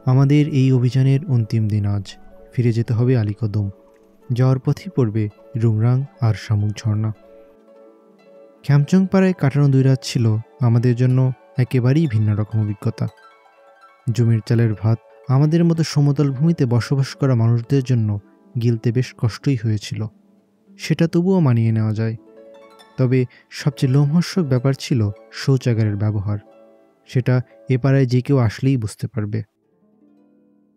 আমাদের এই অভিযানের অন্তিম দিন আজ। ফিরে যেতে হবে আলীকদম। যাওয়ার পথেই পড়বে রুংরাং আর শামুক ঝর্ণা। খ্যামচং পাড়ায় কাটানো 2 রাত ছিল আমাদের জন্য একেবারেই ভিন্ন রকম অভিজ্ঞতা। জমির চালের ভাত আমাদের মতো সমতল ভূমিতে বসবাস করা মানুষদের জন্য গিলতে বেশ কষ্টই হয়েছিল, সেটা তবুও মানিয়ে নেওয়া যায়। তবে সবচেয়ে লোমহর্ষক ব্যাপার ছিল শৌচাগারের ব্যবহার। সেটা এ পাড়ায় যে কেউ আসলেই বুঝতে পারবে।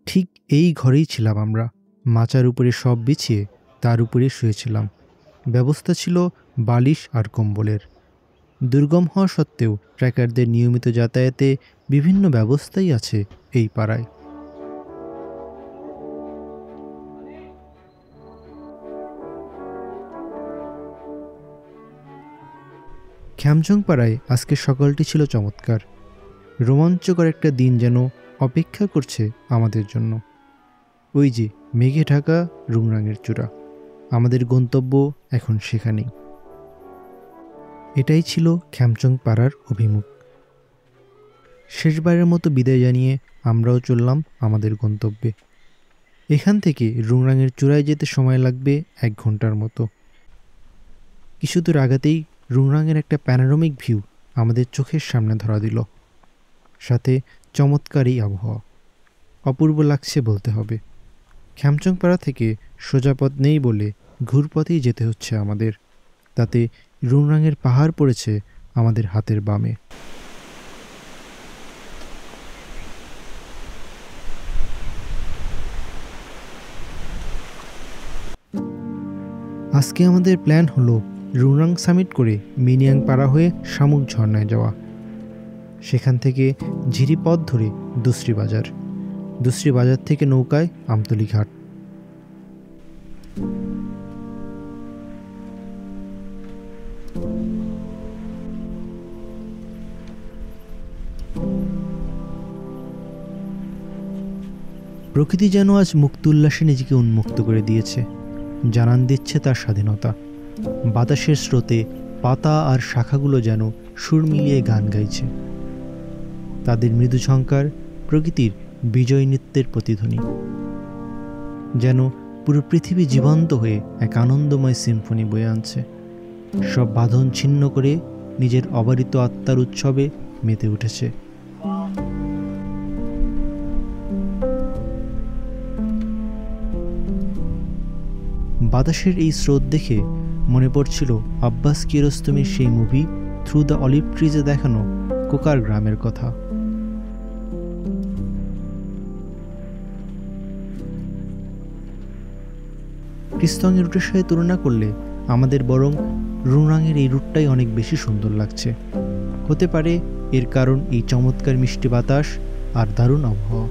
ঠিক এই ঘরেই ছিলাম আমরা, মাচার উপরে সব বিছিয়ে তার উপরে শুয়েছিলাম। ব্যবস্থা ছিল বালিশ আর কম্বলের। দুর্গম হওয়া সত্ত্বেও ট্রেকারদের নিয়মিত যাতায়াতে বিভিন্ন ব্যবস্থাই আছে এই পাড়ায়। খ্যামচং পাড়ায় আজকে সকালটি ছিল চমৎকার। রোমাঞ্চকর একটা দিন যেন অপেক্ষা করছে আমাদের জন্য। ওই যে মেঘে ঢাকা রুংরাঙের চূড়া, আমাদের গন্তব্য এখন সেখানেই। এটাই ছিল খ্যামচং পাড়ার অভিমুখ। শেষবারের মতো বিদায় জানিয়ে আমরাও চললাম আমাদের গন্তব্যে। এখান থেকে রুংরাঙের চূড়ায় যেতে সময় লাগবে 1 ঘন্টার মতো। কিছু দূর আগাতেই রুংরাঙের একটা প্যানোরামিক ভিউ আমাদের চোখের সামনে ধরা দিল। সাথে চমৎকার এই আবহাওয়া, অপূর্ব লাগছে বলতে হবে। খ্যামচং পাড়া থেকে সোজা পথ নেই বলে ঘুরপথেই যেতে হচ্ছে আমাদের। তাতে রুংরাঙের পাহাড় পড়েছে আমাদের হাতের বামে। আজকে আমাদের প্ল্যান হলো রুংরাং সামিট করে মিনিয়াং পাড়া হয়ে শামুক ঝর্ণায় যাওয়া। সেখান থেকে ঝিরি পথ ধরে দুসরি বাজার, দুসরি বাজার থেকে নৌকায় আমতলী ঘাট। প্রকৃতি যেন আজ মুক্তোল্লাসে নিজেকে উন্মুক্ত করে দিয়েছে, জানান দিচ্ছে তার স্বাধীনতা। বাতাসের স্রোতে পাতা আর শাখাগুলো যেন সুর মিলিয়ে গান গাইছে। তাদের মৃদু ঝঙ্কার প্রকৃতির বিজয় নৃত্যের প্রতিধ্বনি। যেন পুরো পৃথিবী জীবন্ত হয়ে এক আনন্দময় সিম্ফনি বয়ে আনছে। সব বাঁধন ছিন্ন করে নিজের অবারিত আত্মার উৎসবে মেতে উঠেছে। বাতাসের এই স্রোত দেখে মনে পড়ছিল আব্বাস কিয়ারোস্তমির সেই মুভি থ্রু দ্য অলিভ ট্রিজে দেখানো কোকার গ্রামের কথা। ক্রিস্তঙের রুটের সাথে তুলনা করলে আমাদের বরং রুংরাঙের এই রুটটাই অনেক বেশি সুন্দর লাগছে। হতে পারে এর কারণ এই চমৎকার মিষ্টি বাতাস আর দারুণ আবহাওয়া।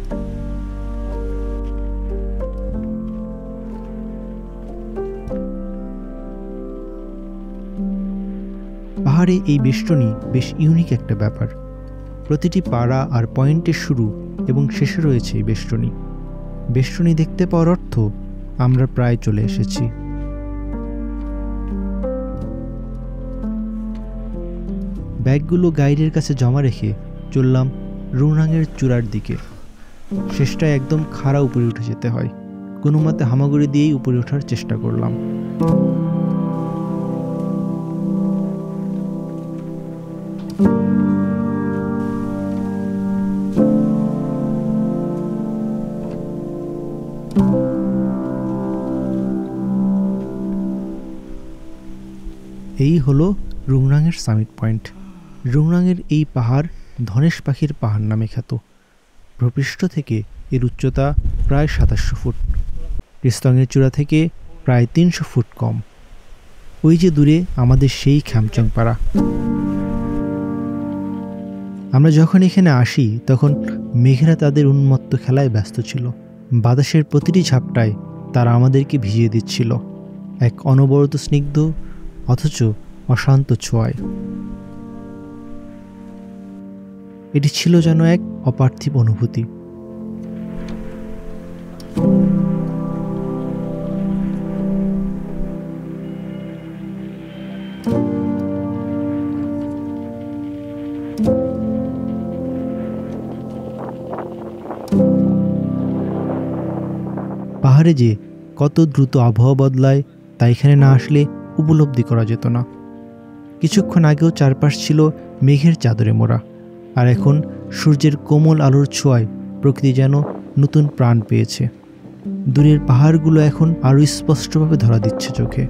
পাহাড়ে এই বেষ্টনী বেশ ইউনিক একটা ব্যাপার। প্রতিটি পাড়া আর পয়েন্টের শুরু এবং শেষে রয়েছে এই বেষ্টনী। বেষ্টনী দেখতে পাওয়ার অর্থ আমরা প্রায় চলে এসেছি। ব্যাগগুলো গাইডের কাছে জমা রেখে চললাম রুংরাঙের চূড়ার দিকে। শেষটায় একদম খাড়া উপরে উঠে যেতে হয়। কোনো মতে হামাগুড়ি দিয়েই উপরে ওঠার চেষ্টা করলাম। এই হলো রুংরাঙের সামিট পয়েন্ট। রুংরাঙের এই পাহাড় ধনেশ পাখির পাহাড় নামে খ্যাত। ভূপৃষ্ঠ থেকে এর উচ্চতা প্রায় 2700 ফুট। ক্রিস্তঙের চূড়া থেকে প্রায় 300 ফুট কম। ওই যে দূরে আমাদের সেই খ্যামচং পাড়া। আমরা যখন এখানে আসি তখন মেঘেরা তাদের উন্মত্ত খেলায় ব্যস্ত ছিল। বাতাসের প্রতিটি ঝাপটায় তারা আমাদেরকে ভিজিয়ে দিচ্ছিল এক অনবরত স্নিগ্ধ অথচ অশান্ত ছোঁয়ায়। এটি ছিল যেন এক অপার্থিব অনুভূতি। পাহাড়ে যে কত দ্রুত আবহাওয়া বদলায় তা এখানে না আসলে উপলব্ধি করা যেত না। কিছুক্ষণ আগেও চারপাশ ছিল মেঘের চাদরে মোড়া, আর এখন সূর্যের কোমল আলোর ছোঁয়ায় প্রকৃতি যেন নতুন প্রাণ পেয়েছে। দূরের পাহাড়গুলো এখন আরও স্পষ্টভাবে ধরা দিচ্ছে চোখে।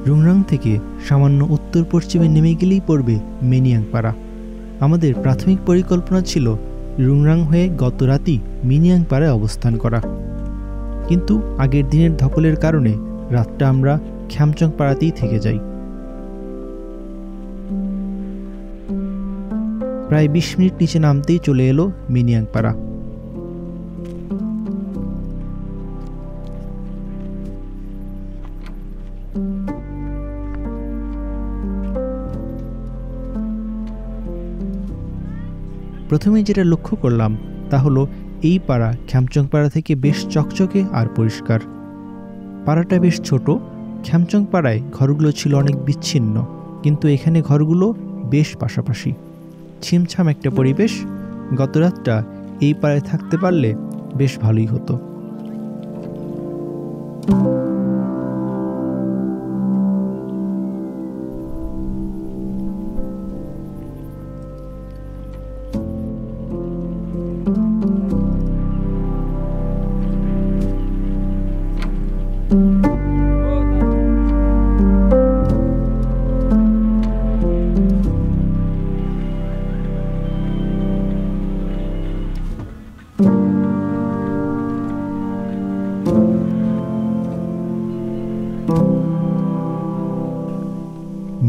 রুংরাং থেকে সামান্য উত্তর পশ্চিমে নেমে গেলেই পড়বে মিনিয়াংপাড়া। আমাদের প্রাথমিক পরিকল্পনা ছিল রুংরাং হয়ে গত রাতেই মিনিয়াংপাড়ায় অবস্থান করা, কিন্তু আগের দিনের ধকলের কারণে রাতটা আমরা খ্যামচং পাড়াতেই থেকে যাই। প্রায় 20 মিনিট নিচে নামতেই চলে এলো মিনিয়াংপাড়া। প্রথমে যেটা লক্ষ্য করলাম তা হলো এই পাড়া খ্যামচং পাড়া থেকে বেশ চকচকে আর পরিষ্কার। পাড়াটা বেশ ছোট। খ্যামচং পাড়ায় ঘরগুলো ছিল অনেক বিচ্ছিন্ন, কিন্তু এখানে ঘরগুলো বেশ পাশাপাশি। ছিমছাম একটা পরিবেশ। গত রাতটা এই পাড়ায় থাকতে পারলে বেশ ভালোই হতো।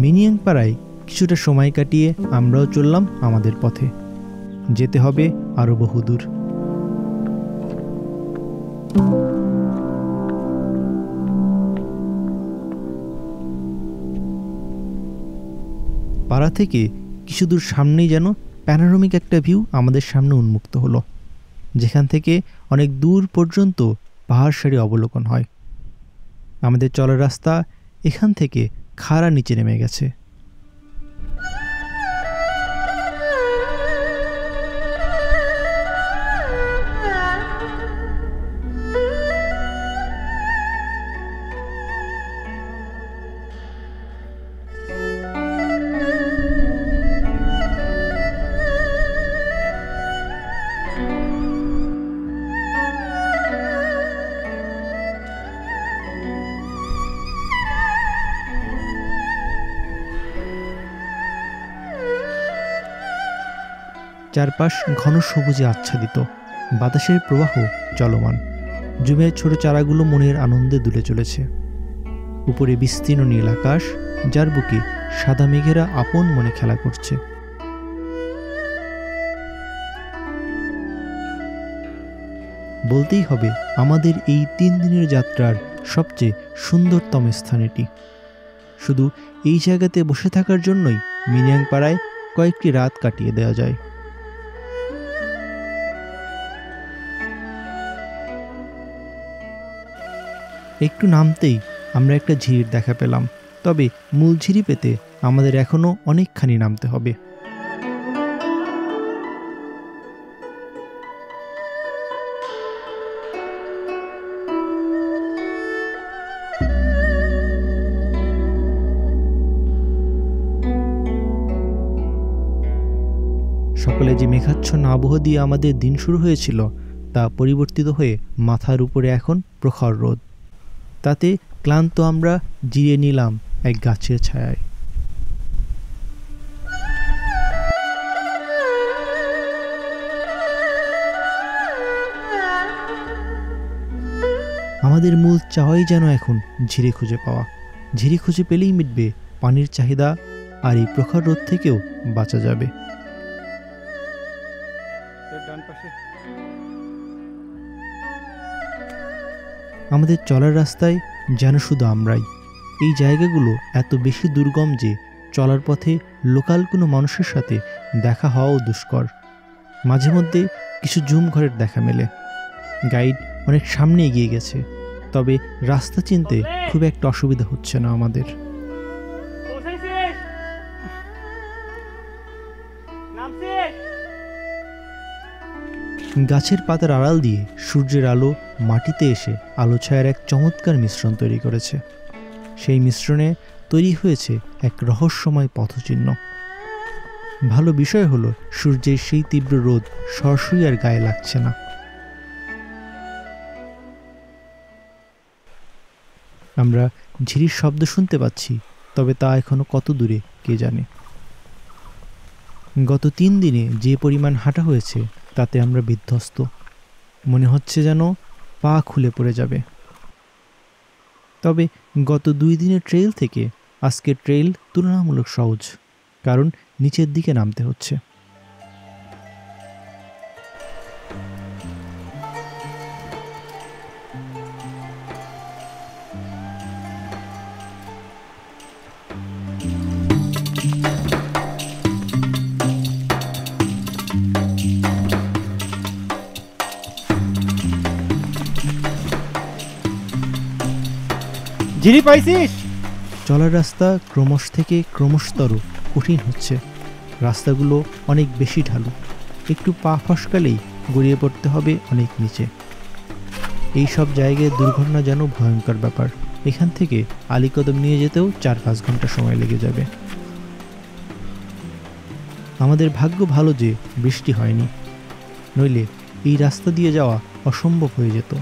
মিনিয়াংপাড়ায় কিছুটা সময় কাটিয়ে আমরাও চললাম আমাদের পথে। যেতে হবে আরও বহুদূর। পাড়া থেকে কিছু দূর সামনেই যেন প্যানোরামিক একটা ভিউ আমাদের সামনে উন্মুক্ত হলো, যেখান থেকে অনেক দূর পর্যন্ত পাহাড় সারি অবলোকন হয়। আমাদের চলার রাস্তা এখান থেকে খাড়া নিচে নেমে গেছে। চারপাশ ঘন সবুজে আচ্ছাদিত, বাতাসের প্রবাহ চলমান। জুমের ছোট চারাগুলো মনের আনন্দে দুলে চলেছে। উপরে বিস্তীর্ণ নীল আকাশ, যার বুকে সাদা মেঘেরা আপন মনে খেলা করছে। বলতেই হবে আমাদের এই 3 দিনের যাত্রার সবচেয়ে সুন্দরতম স্থান এটি। শুধু এই জায়গাতে বসে থাকার জন্যই মিনিয়াংপাড়ায় কয়েকটি রাত কাটিয়ে দেওয়া যায়। একটু নামতেই আমরা একটা ঝিরির দেখা পেলাম, তবে মূল ঝিরি পেতে আমাদের এখনো অনেকখানি নামতে হবে। সকালে যে মেঘাচ্ছন্ন আবহাওয়া দিয়ে আমাদের দিন শুরু হয়েছিল তা পরিবর্তিত হয়ে মাথার উপরে এখন প্রখর রোদ। তাতে ক্লান্ত আমরা জিরিয়ে নিলাম এক গাছের ছায়ায়। আমাদের মূল চাওয়াই যেন এখন ঝিরি খুঁজে পাওয়া। ঝিরি খুঁজে পেলেই মিটবে পানির চাহিদা, আর এই প্রখর রোদ থেকেও বাঁচা যাবে। আমাদের চলার রাস্তায় যেন শুধু আমরাই। এই জায়গাগুলো এত বেশি দুর্গম যে চলার পথে লোকাল কোনো মানুষের সাথে দেখা হওয়াও দুষ্কর। মাঝে মধ্যে কিছু জুম ঘরের দেখা মেলে। গাইড অনেক সামনে এগিয়ে গেছে, তবে রাস্তা চিনতে খুব একটা অসুবিধা হচ্ছে না আমাদের। গাছের পাতার আড়াল দিয়ে সূর্যের আলো মাটিতে এসে আলো ছায়ার এক চমৎকার মিশ্রণ তৈরি করেছে। সেই মিশ্রণে তৈরি হয়েছে এক রহস্যময় পথচিহ্ন। ভালো বিষয় হলো সূর্যের সেই তীব্র রোদ সরাসরি আর গায়ে লাগছে না। আমরা ঝিরির শব্দ শুনতে পাচ্ছি, তবে তা এখনো কত দূরে কে জানে। গত 3 দিনে যে পরিমাণ হাঁটা হয়েছে তাতে আমরা বিধ্বস্ত। মনে হচ্ছে যেন পা খুলে পড়ে যাবে। তবে গত 2 দিনের ট্রেইল থেকে আজকের ট্রেইল তুলনামূলক সহজ, কারণ নিচের দিকে নামতে হচ্ছে। ঝিরি পাইছিস? চলার রাস্তা ক্রমশ থেকে ক্রমশতর কঠিন হচ্ছে। রাস্তাগুলো অনেক বেশি ঢালু, একটু পা ফসকালেই গড়িয়ে পড়তে হবে অনেক নিচে। এই সব জায়গায় দুর্ঘটনা যেন ভয়ঙ্কর ব্যাপার। এখান থেকে আলীকদম নিয়ে যেতেও 4-5 ঘন্টা সময় লেগে যাবে। আমাদের ভাগ্য ভালো যে বৃষ্টি হয়নি, নইলে এই রাস্তা দিয়ে যাওয়া অসম্ভব হয়ে যেত।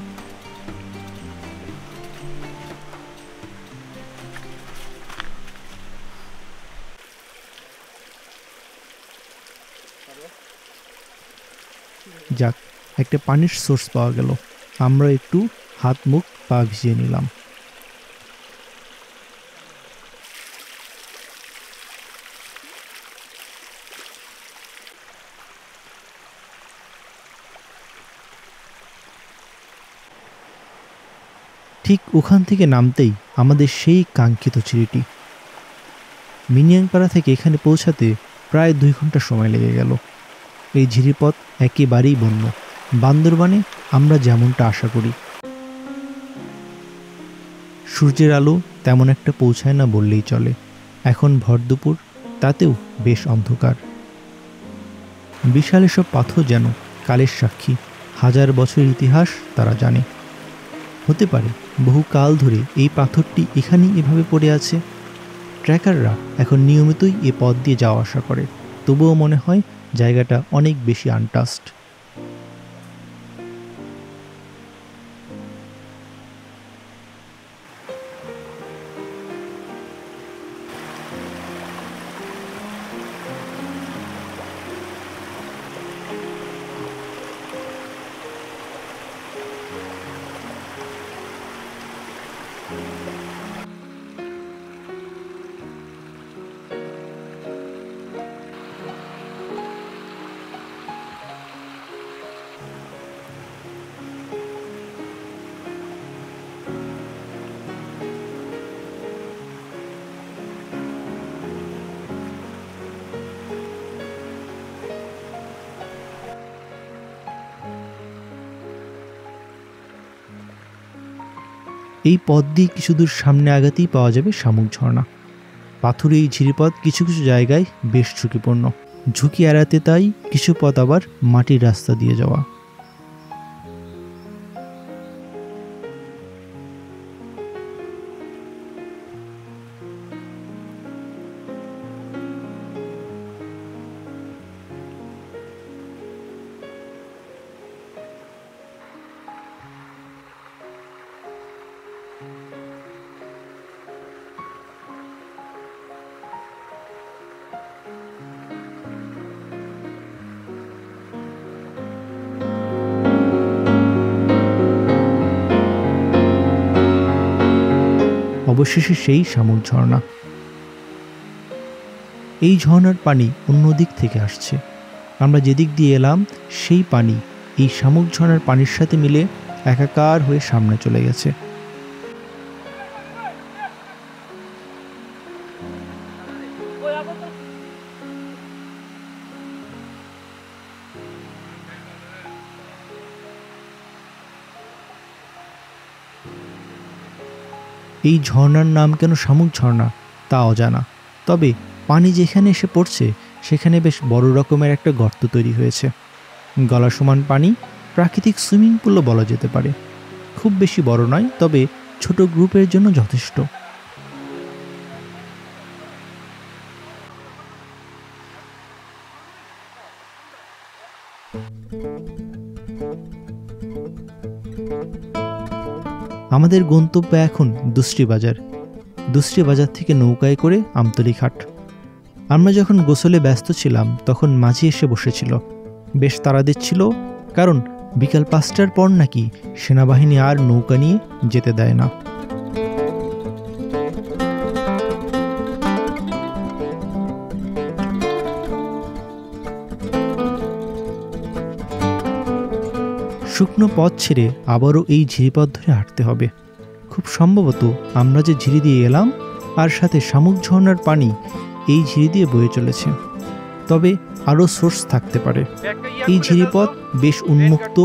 যাক, একটা পানির সোর্স পাওয়া গেল। আমরা একটু হাত মুখ পা ভিজিয়ে নিলাম। ঠিক ওখান থেকে নামতেই আমাদের সেই কাঙ্ক্ষিত ঝিরিটি। মিনিয়াংপাড়া থেকে এখানে পৌঁছাতে প্রায় 2 ঘন্টা সময় লেগে গেল। এই ঝিরিপথ একেবারেই বন্য, বান্দরবানে আমরা যেমনটা আশা করি। সূর্যের আলো তেমন একটা পৌঁছায় না বললেই চলে। এখন ভর দুপুর, তাতেও বেশ অন্ধকার। বিশাল এসব পাথর যেন কালের সাক্ষী, 1000 বছরের ইতিহাস তারা জানে। হতে পারে বহু কাল ধরে এই পাথরটি এখানেই এভাবে পড়ে আছে। ট্রেকাররা এখন নিয়মিতই এ পথ দিয়ে যাওয়া আসা করে, তবুও মনে হয় জায়গাটা অনেক বেশি আনটাস্ট। এই পথ দিয়ে কিছু দূর সামনে আগাতেই পাওয়া যাবে শামুক ঝর্ণা। পাথুরে এই ঝিরিপথ কিছু কিছু জায়গায় বেশ ঝুঁকিপূর্ণ। ঝুঁকি এড়াতে তাই কিছু পথ আবার মাটির রাস্তা দিয়ে যাওয়া। অবশেষে সেই শামুক ঝর্ণা। এই ঝর্ণার পানি অন্য দিক থেকে আসছে। আমরা যেদিক দিয়ে এলাম সেই পানি এই শামুক ঝর্ণার পানির সাথে মিলে একাকার হয়ে সামনে চলে গেছে। এই ঝর্ণার নাম কেন শামুক ঝর্ণা তা অজানা, তবে পানি যেখানে এসে পড়ছে সেখানে বেশ বড় রকমের একটা গর্ত তৈরি হয়েছে। গলা সমান পানি, প্রাকৃতিক সুইমিং পুলও বলা যেতে পারে। খুব বেশি বড় নয়, তবে ছোট গ্রুপের জন্য যথেষ্ট। আমাদের গন্তব্য এখন দুশ্রী বাজার। দুশ্রী বাজার থেকে নৌকায় করে আমতলী ঘাট। আমরা যখন গোসলে ব্যস্ত ছিলাম তখন মাঝি এসে বসেছিল। বেশ তাড়া দিচ্ছিল, কারণ বিকাল 5টার পর নাকি সেনাবাহিনী আর নৌকা নিয়ে যেতে দেয় না। শুকনো পথ ছেড়ে আবারও এই ঝিরিপথ ধরে হাঁটতে হবে। খুব সম্ভবত আমরা যে ঝিরি দিয়ে এলাম আর সাথে শামুক ঝর্ণার পানি এই ঝিরি দিয়ে বয়ে চলেছে, তবে আরও সোর্স থাকতে পারে। এই ঝিরিপথ বেশ উন্মুক্ত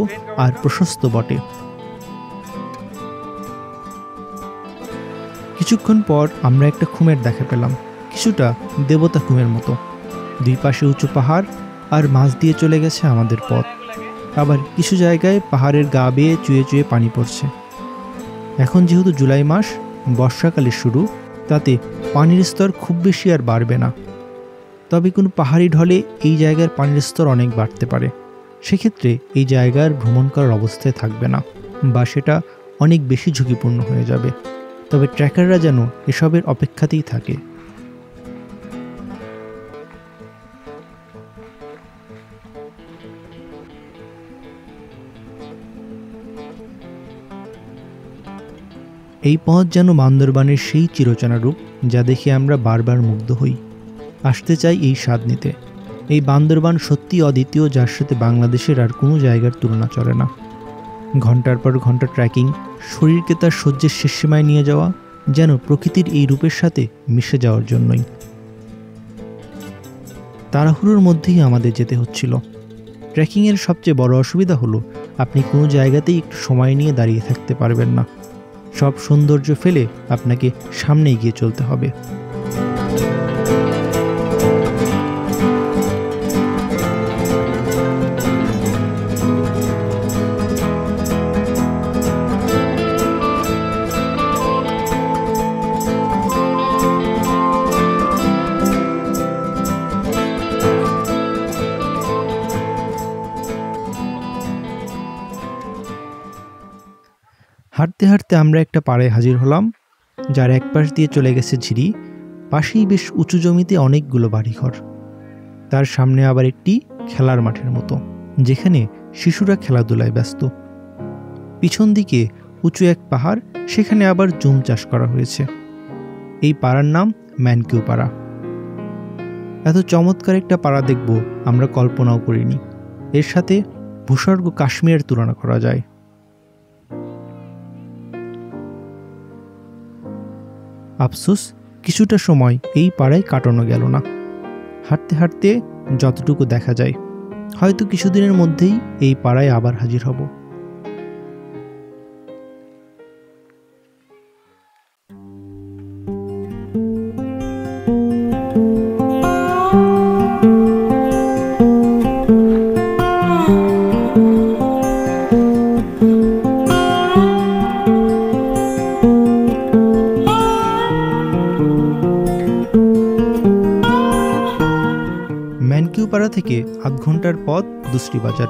আর প্রশস্ত বটে। কিছুক্ষণ পর আমরা একটা খুমের দেখা পেলাম, কিছুটা দেবতা খুমের মতো। দুই পাশে উঁচু পাহাড় আর মাঝ দিয়ে চলে গেছে আমাদের পথ। আবার কিছু জায়গায় পাহাড়ের গা বেয়ে চুয়ে চুয়ে পানি পড়ছে। এখন যেহেতু জুলাই মাস, বর্ষাকালের শুরু, তাতে পানির স্তর খুব বেশি আর বাড়বে না। তবে কোনো পাহাড়ি ঢলে এই জায়গার পানির স্তর অনেক বাড়তে পারে। সেক্ষেত্রে এই জায়গার ভ্রমণ করার অবস্থায় থাকবে না, বা সেটা অনেক বেশি ঝুঁকিপূর্ণ হয়ে যাবে। তবে ট্রেকাররা যেন এসবের অপেক্ষাতেই থাকে। এই পথ যেন বান্দরবানের সেই চিরচেনা রূপ, যা দেখে আমরা বারবার মুগ্ধ হই, আসতে চাই এই স্বাদ নিতে। এই বান্দরবান সত্যি অদ্বিতীয়, যার সাথে বাংলাদেশের আর কোনো জায়গার তুলনা চলে না। ঘন্টার পর ঘন্টা ট্রেকিং, শরীরকে তার সহ্যের শেষ সীমায় নিয়ে যাওয়া, যেন প্রকৃতির এই রূপের সাথে মিশে যাওয়ার জন্যই। তাড়াহুড়োর মধ্যেই আমাদের যেতে হচ্ছিল। ট্রেকিংয়ের সবচেয়ে বড় অসুবিধা হলো আপনি কোনো জায়গাতেই একটু সময় নিয়ে দাঁড়িয়ে থাকতে পারবেন না। সব সৌন্দর্য ফেলে আপনাকে সামনে এগিয়ে চলতে হবে। হাঁটতে হাঁটতে আমরা একটা পাড়ায় হাজির হলাম, যার এক পাশ দিয়ে চলে গেছে ঝিরি। পাশেই বেশ উঁচু জমিতে অনেকগুলো বাড়িঘর। তার সামনে আবার একটি খেলার মাঠের মতো, যেখানে শিশুরা খেলাধুলায় ব্যস্ত। পিছন দিকে উঁচু এক পাহাড়, সেখানে আবার জুম চাষ করা হয়েছে। এই পাড়ার নাম ম্যানকিউ পাড়া। এত চমৎকার একটা পাড়া দেখব আমরা কল্পনাও করিনি। এর সাথে ভূস্বর্গ কাশ্মীরের তুলনা করা যায়। আফসোস, কিছুটা সময় এই পাড়ায় কাটানো গেল না। হাঁটতে হাঁটতে যতটুকু দেখা যায়, হয়তো কিছুদিনের মধ্যেই এই পাড়ায় আবার হাজির হব। পাড়া থেকে আধ ঘন্টার পথ দুশ্রী বাজার।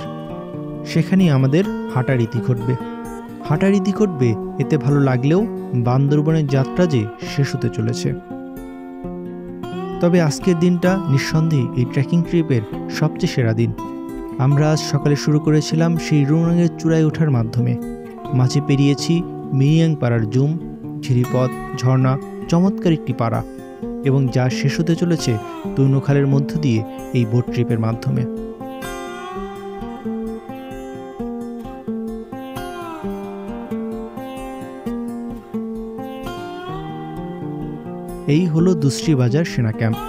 সেখানেই আমাদের হাঁটার ইতি ঘটবে। হাঁটার ইতি ঘটবে এতে ভালো লাগলেও বান্দরবনের যাত্রা যে শেষ হতে চলেছে। তবে আজকের দিনটা নিঃসন্দেহে এই ট্রেকিং ট্রিপের সবচেয়ে সেরা দিন। আমরা আজ সকালে শুরু করেছিলাম সেই রুংরাঙের চূড়ায় ওঠার মাধ্যমে। মাঝে পেরিয়েছি মিরিয়াং পাড়ার জুম, ঝিরিপথ, ঝর্ণা, চমৎকার একটি পাড়া, এবং যা শেষ হতে চলেছে তৈনখালের মধ্য দিয়ে এই বোট ট্রিপের মাধ্যমে। এই হলো দুশ্রী বাজার সেনা ক্যাম্প।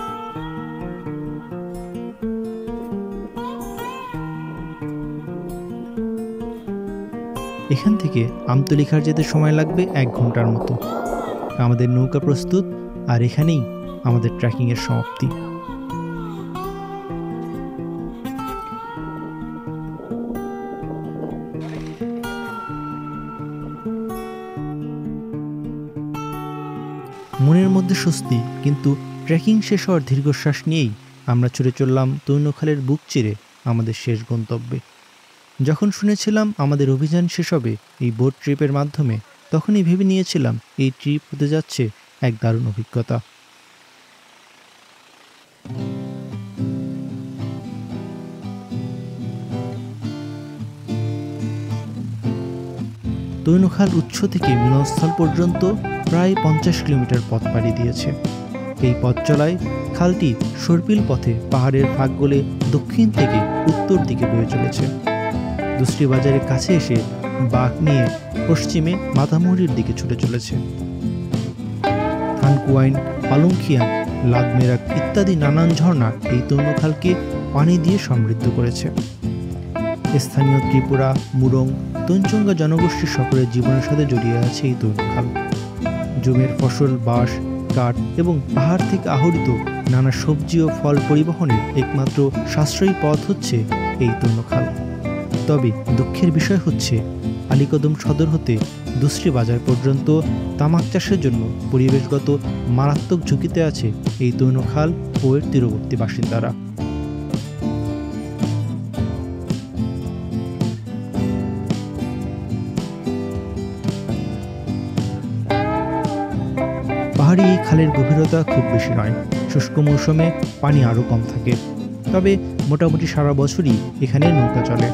এখান থেকে আমতলী ঘাট যেতে সময় লাগবে 1 ঘন্টার মতো। আমাদের নৌকা প্রস্তুত, আর এখানেই আমাদের ট্রেকিংয়ের সমাপ্তি। মনের মধ্যে স্বস্তি, কিন্তু ট্রেকিং শেষ হওয়ার দীর্ঘশ্বাস নিয়েই আমরা ছুটে চললাম তৈনখালের বুক চিরে আমাদের শেষ গন্তব্যে। যখন শুনেছিলাম আমাদের অভিযান শেষ হবে এই বোট ট্রিপের মাধ্যমে, তখনই ভেবে নিয়েছিলাম এই ট্রিপ হতে যাচ্ছে এক দারুণ অভিজ্ঞতা। তৈনখাল উৎস থেকে মিলনস্থল পর্যন্ত প্রায় 50 কিলোমিটার পথ পাড়ি দিয়েছে। এই পথ চলায় খালটি সর্পিল পথে পাহাড়ের ফাঁক গলে দক্ষিণ থেকে উত্তর দিকে বয়ে চলেছে। দুশ্রী বাজারের কাছে এসে বাঁক নিয়ে পশ্চিমে মাতামুহুরির দিকে ছুটে চলেছে। থানকুয়াইন, পালংখিয়াং, লাদমেরাক ইত্যাদি নানান ঝর্ণা এই তৈনখালকে পানি দিয়ে সমৃদ্ধ করেছে। স্থানীয় ত্রিপুরা, মুরং, তঞ্চঙ্গা জনগোষ্ঠীর সকলের জীবনের সাথে জড়িয়ে আছে এই তৈনখাল। জমির ফসল, বাঁশ, কাঠ এবং পাহাড় থেকে আহরিত নানা সবজি ও ফল পরিবহনের একমাত্র সাশ্রয়ী পথ হচ্ছে এই তৈনখাল। তবে দুঃখের বিষয় হচ্ছে, আলীকদম সদর হতে দুশ্রী বাজার পর্যন্ত তামাক চাষের জন্য পরিবেশগত মারাত্মক ঝুঁকিতে আছে এই তৈনখাল ও এর তীরবর্তী বাসিন্দারা। পাহাড়ি এই খালের গভীরতা খুব বেশি নয়, শুষ্ক মৌসুমে পানি আরও কম থাকে। তবে মোটামুটি সারা বছরই এখানে নৌকা চলে।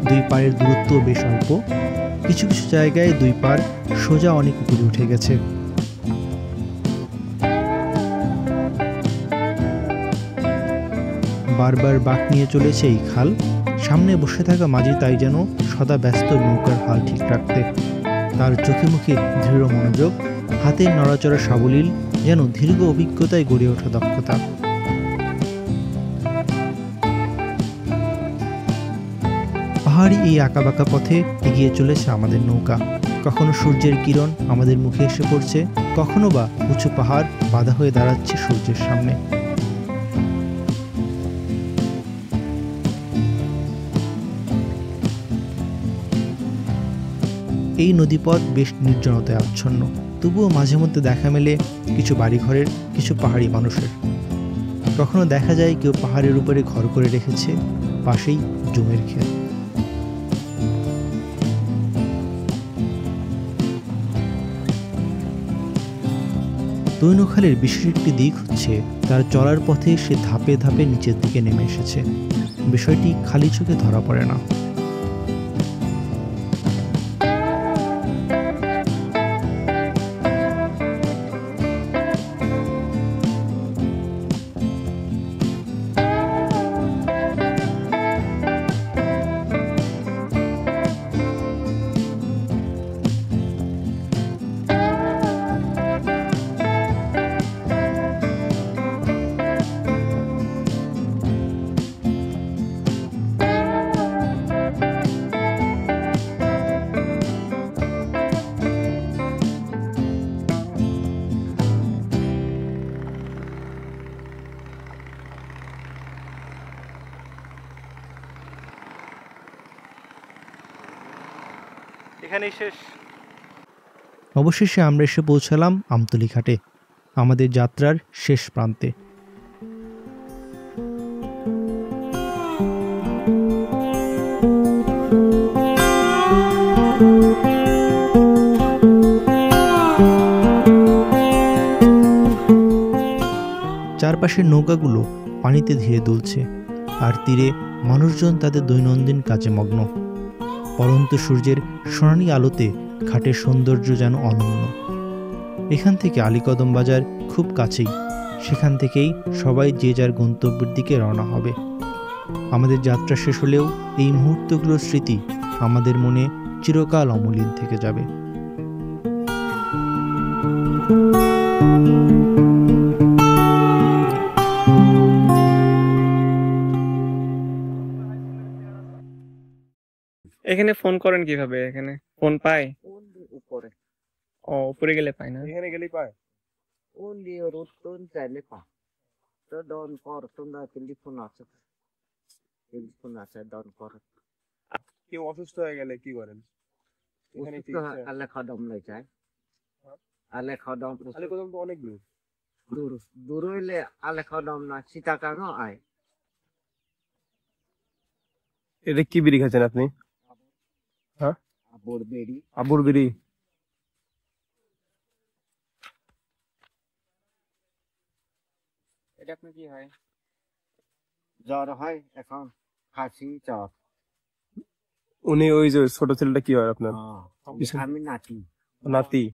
দুই পাড়ের দূরত্ব বেশ অল্প, কিছু কিছু জায়গায় দুই পাড় সোজা অনেক উপরে উঠে গেছে। বারবার বাঁক নিয়ে চলেছে এই খাল। সামনে বসে থাকা মাঝি তাই যেন সদা ব্যস্ত নৌকার হাল ঠিক রাখতে। তার চোখে মুখে দৃঢ় মনোযোগ, হাতের নড়াচড়া সাবলীল, যেন দীর্ঘ অভিজ্ঞতায় গড়ে ওঠা দক্ষতা। পাহাড়ি এই আঁকাবাঁকা পথে এগিয়ে চলেছে আমাদের নৌকা। কখনো সূর্যের কিরণ আমাদের মুখে এসে পড়ছে, কখনো বা উঁচু পাহাড় বাধা হয়ে দাঁড়াচ্ছে সূর্যের সামনে। এই নদীপথ বেশ নির্জনতায় আচ্ছন্ন, তবুও মাঝে মধ্যে দেখা মেলে কিছু বাড়িঘরের, কিছু পাহাড়ি মানুষের। কখনো দেখা যায় কেউ পাহাড়ের উপরে ঘর করে রেখেছে, পাশেই জমির ক্ষেত। তৈনখালের বিশেষ একটি দিক হচ্ছে তার চলার পথে সে ধাপে ধাপে নিচের দিকে নেমে এসেছে। বিষয়টি খালি চোখে ধরা পড়ে না। এখানেই শেষ। অবশেষে আমরা এসে পৌঁছালাম আমতলী ঘাটে, আমাদের যাত্রার শেষ প্রান্তে। চারপাশের নৌকাগুলো পানিতে ধীরে দুলছে, আর তীরে মানুষজন তাদের দৈনন্দিন কাজে মগ্ন। পরন্ত সূর্যের সোনালি আলোতে ঘাটের সৌন্দর্য যেন অনন্য। এখান থেকে আলীকদম বাজার খুব কাছেই, সেখান থেকেই সবাই যে যার গন্তব্যের দিকে রওনা হবে। আমাদের যাত্রা শেষ হলেও এই মুহূর্তগুলোর স্মৃতি আমাদের মনে চিরকাল অমলিন থেকে যাবে। এখানে ফোন করেন কিভাবে? এখানে ফোন পায়? উপরে ও উপরে গেলে পাই না। এখানে গেলেই পায়। Only road turn চাইলে পা তো ডন কর তোমরা টেলিফোন আছে ডন কর কেউ অসুস্থ হয়ে গেলে কি করেন? এখানে আলে খদম লই যায় আলে খদম আলীকদম তো অনেক দূর। দূর দূর হইলে আলে খদম না সীতাকাঙ্গ আয় এটা কি বিড়ি খাচ্ছেন আপনি? হ্যাঁ, আবুর বেড়ি আবুর বিড়ি। এটা আপনার কি হয়? জ্বর হয় এখন কাশি জ্বর উনি ওই যে ছোট ছেলেটা কি হয় আপনার? আমি নাতি নাতি?